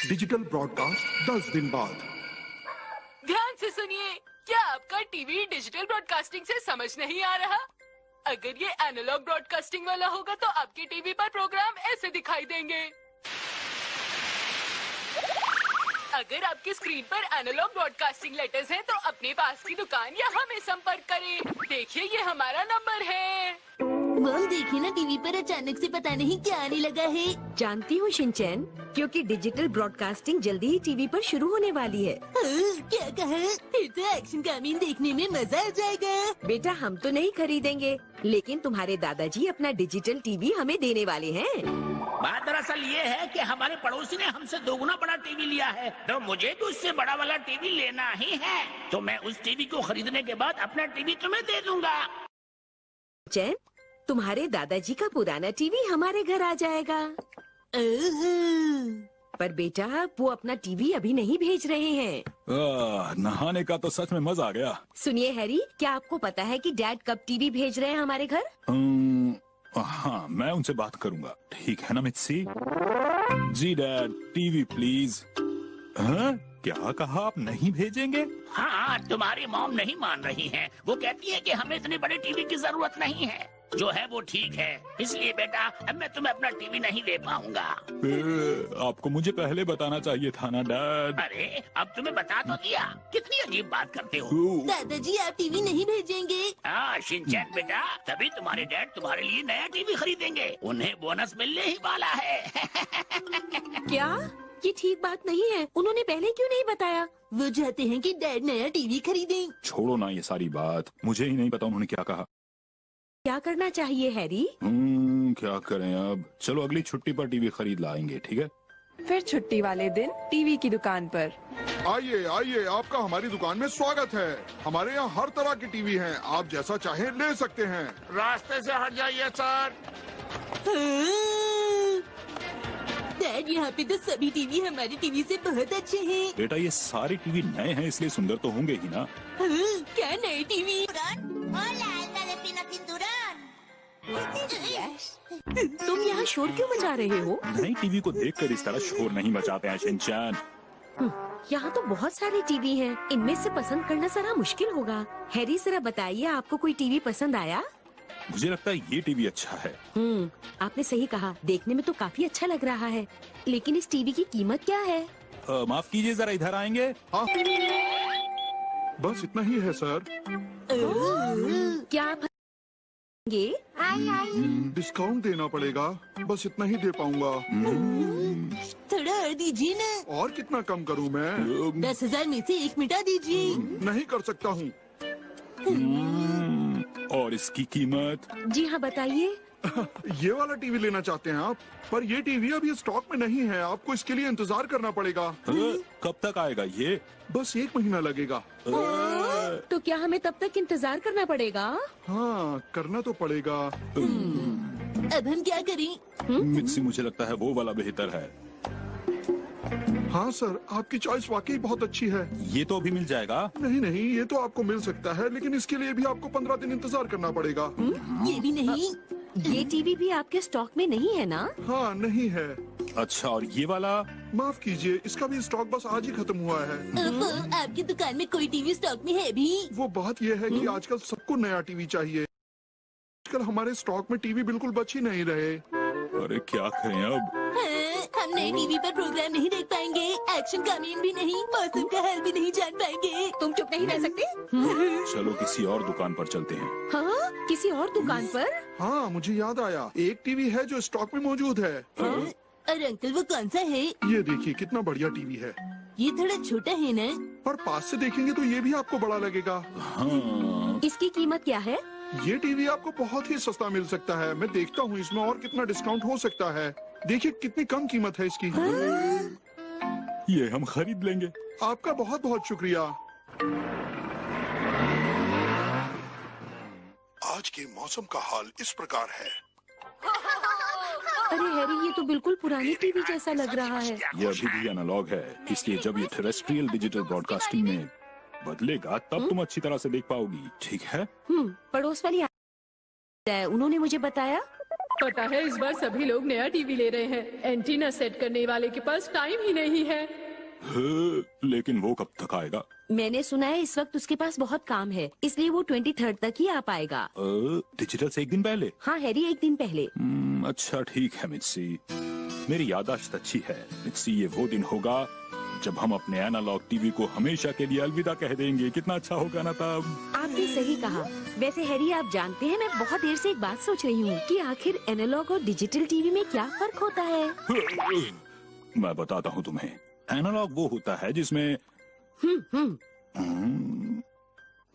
Digital broadcast 10 दिन बाद। ध्यान से सुनिए, क्या आपका टीवी डिजिटल ब्रॉडकास्टिंग से समझ नहीं आ रहा? अगर ये एनालॉग ब्रॉडकास्टिंग वाला होगा तो आपके टीवी पर प्रोग्राम ऐसे दिखाई देंगे। अगर आपके स्क्रीन पर एनालॉग ब्रॉडकास्टिंग लेटर्स हैं तो अपने पास की दुकान या हमें संपर्क करें। देखिए, ये हमारा नंबर है। मॉम, देखिए ना, टीवी पर अचानक से पता नहीं क्या आने लगा है। जानती हूँ शिनचैन, क्योंकि डिजिटल ब्रॉडकास्टिंग जल्दी ही टीवी पर शुरू होने वाली है। क्या कहा? फिर तो एक्शन कामीन देखने में मजा आ जाएगा। बेटा, हम तो नहीं खरीदेंगे, लेकिन तुम्हारे दादाजी अपना डिजिटल टीवी हमें देने वाले हैं। बात दरअसल ये है कि हमारे पड़ोसी ने हमसे दोगुना बड़ा टीवी लिया है, तो मुझे भी उससे बड़ा वाला टीवी लेना ही है। तो मैं उस टीवी को खरीदने के बाद अपना टीवी तुम्हें दे दूंगा। चैन, तुम्हारे दादाजी का पुराना टीवी हमारे घर आ जाएगा। पर बेटा, वो अपना टीवी अभी नहीं भेज रहे हैं। नहाने का तो सच में मजा आ गया। सुनिए हैरी, क्या आपको पता है कि डैड कब टीवी भेज रहे हैं हमारे घर? हाँ, मैं उनसे बात करूंगा। ठीक है ना मित्सी? जी डैड, टीवी प्लीज। हाँ? क्या कहा, आप नहीं भेजेंगे? हाँ, तुम्हारी मॉम नहीं मान रही है। वो कहती है कि हमें इतने बड़े टीवी की जरूरत नहीं है। जो है वो ठीक है। इसलिए बेटा, अब मैं तुम्हें अपना टीवी नहीं दे पाऊंगा। आपको मुझे पहले बताना चाहिए था ना डैड। अरे, अब तुम्हें बता तो दिया। कितनी अजीब बात करते हो। दादाजी, आप टीवी नहीं भेजेंगे? हाँ शिनचैन बेटा, तभी तुम्हारे डैड तुम्हारे लिए नया टीवी खरीदेंगे। उन्हें बोनस मिलने ही वाला है। क्या? ये ठीक बात नहीं है। उन्होंने पहले क्यों नहीं बताया? वो चाहते हैं कि डैड नया टीवी खरीदें। छोड़ो ना ये सारी बात, मुझे ही नहीं पता उन्होंने क्या कहा। क्या करना चाहिए हैरी? क्या करें अब? चलो अगली छुट्टी पर टीवी खरीद लाएंगे, ठीक है? फिर छुट्टी वाले दिन टीवी की दुकान पर। आइए आइए, आपका हमारी दुकान में स्वागत है। हमारे यहाँ हर तरह के टीवी हैं, आप जैसा चाहें ले सकते हैं। रास्ते से हट जाइए सर। डैड, यहाँ पे तो सभी टीवी हमारे टीवी से बहुत अच्छे हैं। बेटा, ये सारे टीवी नए हैं, इसलिए सुंदर तो होंगे ही ना। क्या नए टीवी? तुम यहाँ शोर क्यों मचा रहे हो? नई टीवी को देखकर इस तरह शोर नहीं मचाते हैं शिनचैन। यहाँ तो बहुत सारे टीवी हैं। इनमें से पसंद करना जरा मुश्किल होगा। हैरी, जरा बताइए, आपको कोई टीवी पसंद आया? मुझे लगता है ये टीवी अच्छा है। आपने सही कहा, देखने में तो काफी अच्छा लग रहा है, लेकिन इस टीवी की कीमत क्या है? माफ कीजिए, जरा इधर आएंगे? हाँ, बस इतना ही है सर। क्या आप डिस्काउंट देना पड़ेगा, बस इतना ही दे पाऊंगा। थोड़ा और दीजिए ना। और कितना कम करूं मैं? 10,000 में से 1 मिटा दीजिए। नहीं कर सकता हूँ। और इसकी कीमत? जी हाँ, बताइए। ये वाला टीवी लेना चाहते हैं आप? पर ये टीवी अभी स्टॉक में नहीं है, आपको इसके लिए इंतजार करना पड़ेगा। कब तक आएगा ये? बस 1 महीना लगेगा। तो क्या हमें तब तक इंतजार करना पड़ेगा? हाँ, करना तो पड़ेगा। अब हम क्या करें? मित्सी, मुझे लगता है वो वाला बेहतर है। हाँ सर, आपकी चॉइस वाकई बहुत अच्छी है। ये तो अभी मिल जाएगा? नहीं नहीं, ये तो आपको मिल सकता है, लेकिन इसके लिए भी आपको 15 दिन इंतजार करना पड़ेगा। ये भी नहीं। ये टीवी भी आपके स्टॉक में नहीं है ना? हाँ, नहीं है। अच्छा, और ये वाला? माफ कीजिए, इसका भी स्टॉक बस आज ही खत्म हुआ है। आपकी दुकान में कोई टीवी स्टॉक में है भी? वो बात ये है कि आजकल सबको नया टीवी चाहिए। आजकल हमारे स्टॉक में टीवी बिल्कुल बच ही नहीं रहे। अरे क्या करें अब? हम नए टीवी पर प्रोग्राम नहीं देख पाएंगे, एक्शन कामीन भी नहीं, मौसम का हाल भी नहीं जान पाएंगे। तुम चुप नहीं रह सकते? चलो किसी और दुकान पर चलते हैं। हाँ, किसी और दुकान पर? हाँ, मुझे याद आया, एक टीवी है जो स्टॉक में मौजूद है। और अंकल, वो कौन सा है? ये देखिए, कितना बढ़िया टीवी है। ये थोड़ा छोटा है ना? पर पास से देखेंगे तो ये भी आपको बड़ा लगेगा। हाँ। इसकी कीमत क्या है? ये टीवी आपको बहुत ही सस्ता मिल सकता है। मैं देखता हूँ इसमें और कितना डिस्काउंट हो सकता है। देखिए कितनी कम कीमत है इसकी। ये हम खरीद लेंगे। आपका बहुत बहुत शुक्रिया। आज के मौसम का हाल इस प्रकार है। अरे हैरी, ये तो बिल्कुल पुरानी टीवी जैसा लग रहा है। ये अभी भी एनालॉग है, इसलिए जब ये टेरेस्ट्रियल डिजिटल ब्रॉडकास्टिंग में बदलेगा तब तुम अच्छी तरह से देख पाओगी, ठीक है? पड़ोस वाली उन्होंने मुझे बताया पता है इस बार सभी लोग नया टीवी ले रहे हैं। एंटीना सेट करने वाले के पास टाइम ही नहीं है। लेकिन वो कब तक आएगा? मैंने सुना है इस वक्त उसके पास बहुत काम है, इसलिए वो 23 तक ही आ पाएगा। डिजिटल से एक दिन पहले? हाँ हैरी, एक दिन पहले। अच्छा ठीक है मित्सी, मेरी याददाश्त अच्छी है। मित्सी, ये वो दिन होगा जब हम अपने एनालॉग टीवी को हमेशा के लिए अलविदा कह देंगे। कितना अच्छा होगा ना तब। आपने सही कहा। वैसे हैरी, आप जानते हैं मैं बहुत देर से एक बात सोच रही हूँ कि आखिर एनालॉग और डिजिटल टीवी में क्या फर्क होता है। मैं बताता हूँ तुम्हें। एनालॉग वो होता है जिसमें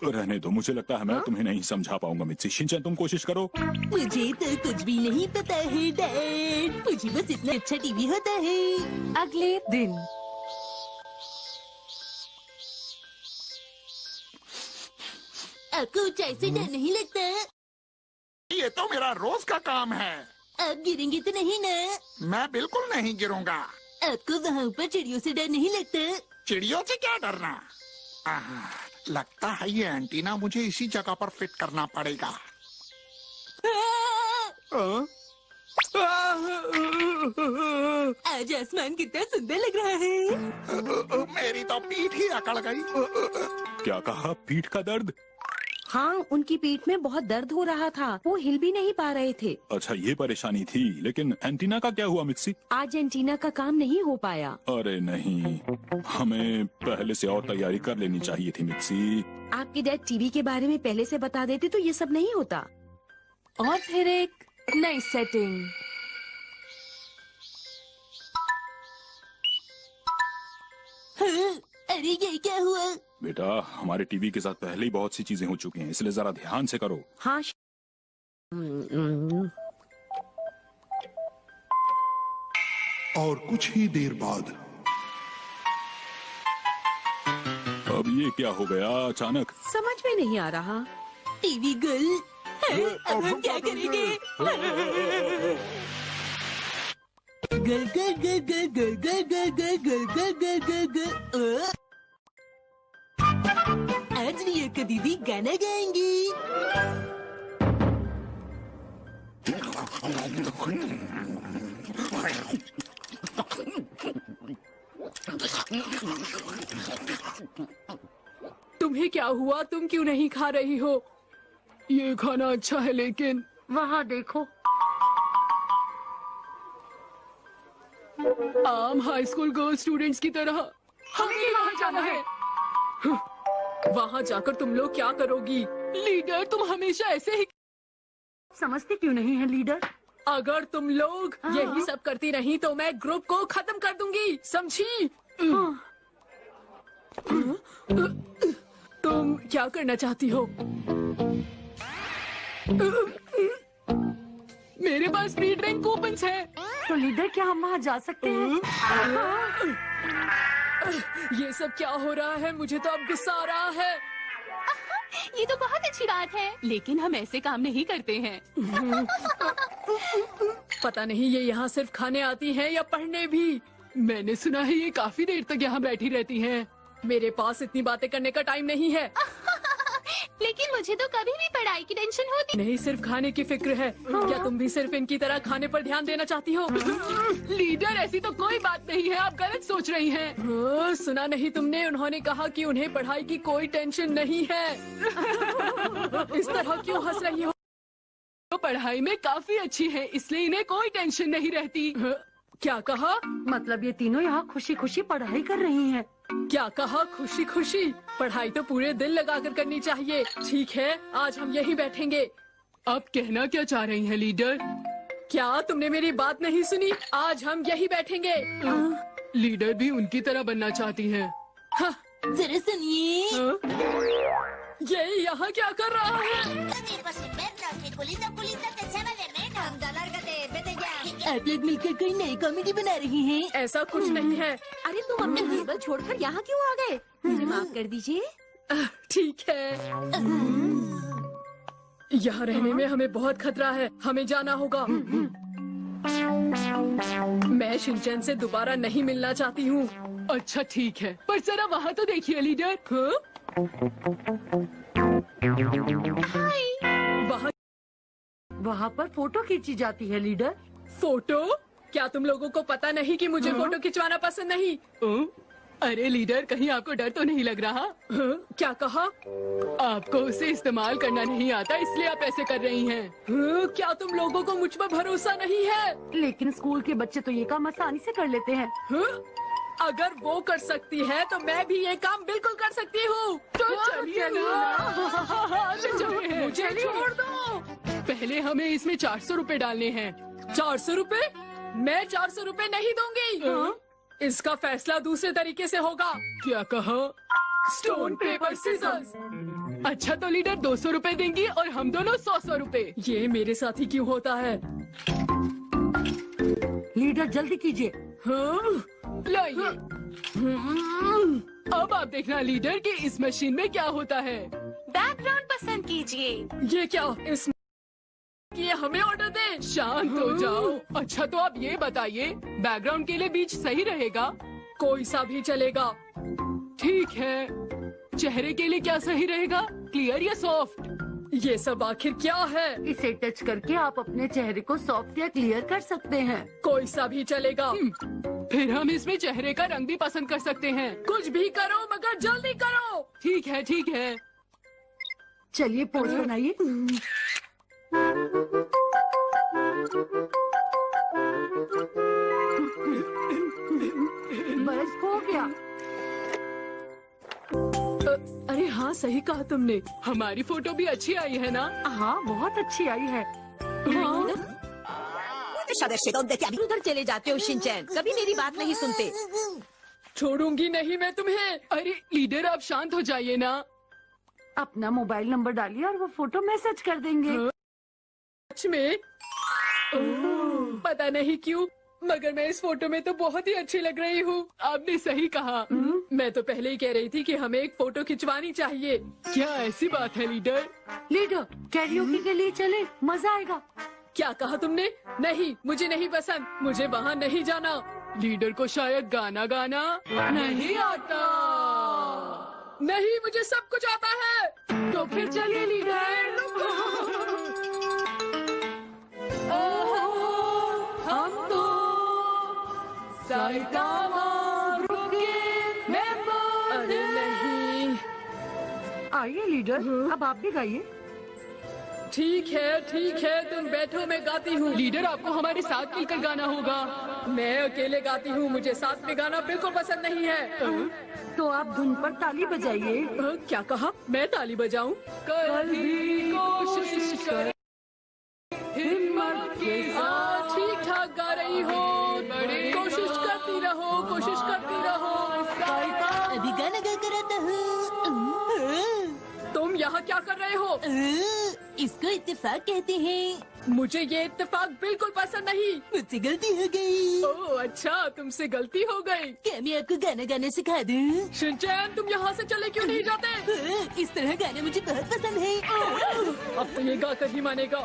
रहने दो, मुझे लगता है मैं तुम्हें नहीं समझा पाऊंगा। मित्सी, शिनचैन तुम कोशिश करो। मुझे तो कुछ भी नहीं पता है डैड, मुझे बस इतना अच्छा टीवी होता है। अगले दिन। आपको ऊंचाई से डर नहीं लगता? ये तो मेरा रोज का काम है। आप गिरेंगे तो नहीं ना? मैं बिल्कुल नहीं गिरूंगा। आपको वहाँ ऊपर चिड़ियों से डर नहीं लगता? चिड़ियों से क्या डरना? लगता है ये एंटीना मुझे इसी जगह पर फिट करना पड़ेगा। आज आसमान कितना सुंदर लग रहा है। मेरी तो पीठ ही अकड़ गई। क्या कहा? पीठ का दर्द? हाँ, उनकी पीठ में बहुत दर्द हो रहा था, वो हिल भी नहीं पा रहे थे। अच्छा, ये परेशानी थी। लेकिन एंटीना का क्या हुआ मित्सी? आज एंटीना का काम नहीं हो पाया। अरे नहीं, हमें पहले से और तैयारी कर लेनी चाहिए थी मित्सी। आपके डैड टीवी के बारे में पहले से बता देते तो ये सब नहीं होता। और फिर एक नई सेटिंग। अरे ये क्या हुआ? बेटा, हमारे टीवी के साथ पहले ही बहुत सी चीजें हो चुकी हैं, इसलिए जरा ध्यान से करो। हाँ। और कुछ ही देर बाद अब ये क्या हो गया अचानक? समझ में नहीं आ रहा। टीवी गुल, अब हम क्या करेंगे? गल गल गल गल गल गल गल गल गल गल गल गल गल। आज रिया का दीदी गाना गाएंगी। तुम्हें क्या हुआ? तुम क्यों नहीं खा रही हो? ये खाना अच्छा है लेकिन वहाँ देखो। आम हाई स्कूल गर्ल स्टूडेंट्स की तरह हमें वहाँ जाना है। वहाँ जाकर तुम लोग क्या करोगी? लीडर, तुम हमेशा ऐसे ही समझते क्यों नहीं है लीडर? अगर तुम लोग यही सब करती रही तो मैं ग्रुप को खत्म कर दूंगी, समझी? तुम क्या करना चाहती हो? मेरे पास फ्री ड्रिंक कूपन्स है। तो लीडर, क्या हम वहाँ जा सकते हैं? ये सब क्या हो रहा है? मुझे तो अब गुस्सा आ रहा है। ये तो बहुत अच्छी बात है, लेकिन हम ऐसे काम नहीं करते हैं। पता नहीं ये यहाँ सिर्फ खाने आती हैं या पढ़ने भी। मैंने सुना है ये काफी देर तक यहाँ बैठी रहती हैं। मेरे पास इतनी बातें करने का टाइम नहीं है। लेकिन मुझे तो कभी भी पढ़ाई की टेंशन होती नहीं, सिर्फ खाने की फिक्र है। क्या तुम भी सिर्फ इनकी तरह खाने पर ध्यान देना चाहती हो? लीडर, ऐसी तो कोई बात नहीं है, आप गलत सोच रही हैं। सुना नहीं तुमने? उन्होंने कहा कि उन्हें पढ़ाई की कोई टेंशन नहीं है। इस तरह क्यों हंस रही हो? पढ़ाई में काफी अच्छी है, इसलिए इन्हें कोई टेंशन नहीं रहती। क्या कहा? मतलब ये तीनों यहाँ खुशी खुशी पढ़ाई कर रही हैं। क्या कहा? खुशी खुशी? पढ़ाई तो पूरे दिल लगाकर करनी चाहिए। ठीक है, आज हम यहीं बैठेंगे। अब कहना क्या चाह रही हैं लीडर? क्या तुमने मेरी बात नहीं सुनी? आज हम यहीं बैठेंगे। लीडर भी उनकी तरह बनना चाहती हैं। हाँ। जरा सुनिए। ये यहाँ क्या कर रहा है? आप लोग मिलकर कोई नई कॉमेडी बना रही हैं। ऐसा कुछ नहीं है। अरे तुम अपने टेबल छोड़कर यहाँ क्यों आ गए? मुझे माफ कर दीजिए। ठीक है, यहाँ रहने में हमें बहुत खतरा है, हमें जाना होगा। मैं शिनचैन से दोबारा नहीं मिलना चाहती हूँ। अच्छा ठीक है, पर जरा वहाँ तो देखिए लीडर। वहाँ वहाँ पर फोटो खींची जाती है लीडर। फोटो? क्या तुम लोगों को पता नहीं कि मुझे फोटो खिंचवाना पसंद नहीं? अरे लीडर, कहीं आपको डर तो नहीं लग रहा? क्या कहा? आपको उसे इस्तेमाल करना नहीं आता, इसलिए आप ऐसे कर रही हैं। क्या तुम लोगों को मुझ पर भरोसा नहीं है? लेकिन स्कूल के बच्चे तो ये काम आसानी से कर लेते हैं। अगर वो कर सकती है तो मैं भी ये काम बिल्कुल कर सकती हूँ। तो चलिए ना, मुझे छोड़ दो। पहले हमें इसमें 400 रुपए डालने हैं। 400 रुपए? मैं 400 रुपए नहीं दूंगी। इसका फैसला दूसरे तरीके से होगा। क्या कहा? Stone paper scissors. अच्छा तो लीडर 200 रुपए देंगी और हम दोनों 100 रुपए। ये मेरे साथ ही क्यों होता है? लीडर जल्दी कीजिए। लाइए। अब आप देखना लीडर कि इस मशीन में क्या होता है। बैकग्राउंड पसंद कीजिए। ये क्या? इस ये हमें ऑर्डर दे। शांत हो जाओ। अच्छा तो आप ये बताइए, बैकग्राउंड के लिए बीच सही रहेगा? कोई सा भी चलेगा। ठीक है, चेहरे के लिए क्या सही रहेगा, क्लियर या सॉफ्ट? ये सब आखिर क्या है? इसे टच करके आप अपने चेहरे को सॉफ्ट या क्लियर कर सकते हैं। कोई सा भी चलेगा। फिर हम इसमें चेहरे का रंग भी पसंद कर सकते हैं। कुछ भी करो मगर जल्दी करो। ठीक है ठीक है। चलिए पोज बनाइए। बस हो गया। अरे हाँ, सही कहा तुमने। हमारी फोटो भी अच्छी आई है ना? हाँ बहुत अच्छी आई है। उधर चले जाते हो शिनचैन, कभी मेरी बात नहीं सुनते। छोड़ूंगी नहीं मैं तुम्हें। अरे लीडर आप शांत हो जाइए ना। अपना मोबाइल नंबर डालिए और वो फोटो मैसेज कर देंगे। सच में? पता नहीं क्यों, मगर मैं इस फोटो में तो बहुत ही अच्छी लग रही हूँ। आपने सही कहा। मैं तो पहले ही कह रही थी कि हमें एक फोटो खिंचवानी चाहिए। क्या ऐसी बात है लीडर? लीडर कैरियोके के लिए चले, मजा आएगा। क्या कहा तुमने? नहीं, मुझे नहीं पसंद। मुझे वहाँ नहीं जाना। लीडर को शायद गाना गाना नहीं आता। नहीं, मुझे सब कुछ आता है। तो फिर चलिए लीडर। हम तो साइटामा ग्रुप के मेंबर। अरे नहीं। आइए लीडर, अब आप भी गाइए। ठीक है, तुम बैठो, मैं गाती हूँ। लीडर आपको हमारे साथ मिलकर गाना होगा। मैं अकेले गाती हूँ, मुझे साथ में गाना बिल्कुल पसंद नहीं है। तो आप धुन पर ताली बजाइए। क्या कहा? मैं ताली बजाऊं? कल भी कोशिश कर, हिम्मत के साथ। ठीक ठाक गा रही हो। कोशिश करती रहो, कोशिश करती रहो। अभी गाना गा कर आता हूँ। तुम यहाँ क्या कर रहे हो? इसको इत्तेफाक कहते हैं। मुझे ये इत्तेफाक बिल्कुल पसंद नहीं। मुझसे गलती हो गई। ओह अच्छा, तुमसे गलती हो गई। क्या मैं आपको गाना गाना सिखा दूँ? शिनचैन तुम यहाँ से चले क्यों नहीं जाते? इस तरह गाना मुझे बहुत पसंद है। अब तो ये गाकर ही मानेगा।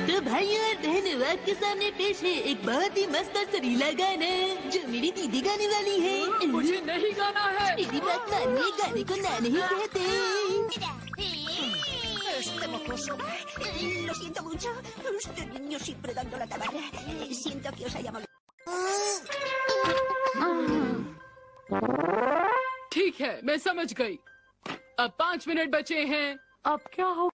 तो भाइयों और बहनों, आपके सामने पेश है एक बहुत ही मस्त और सरीला गाना जो मेरी दीदी गाने वाली है। मुझे नहीं गाना है। मेरी बात मानिए, गाने को ना नहीं कहते। Lo siento mucho. Usted niño siempre dando la tabarra. Siento que os haya molestado. ठीक है, मैं समझ गई। अब 5 मिनट बचे हैं। अब क्या हो?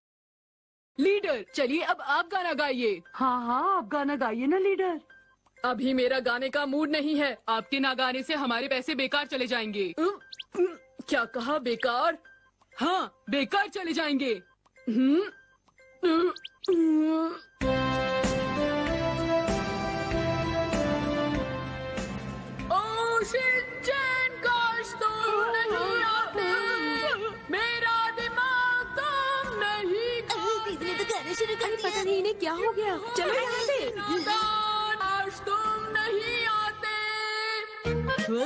लीडर चलिए अब आप गाना गाइए। हाँ आप गाना गाइए ना लीडर। अभी मेरा गाने का मूड नहीं है। आपके ना गाने से हमारे पैसे बेकार चले जाएंगे। क्या कहा? बेकार? हाँ, बेकार चले जाएंगे। ओ शिनचैन, काश तुम नहीं आते। मेरा दिमाग तुम नहीं खाते। दीदी ने तो गाना शुरू कर दिया। पता नहीं इन्हें क्या हो गया। चलो यहाँ से। काश तुम नहीं आते। वो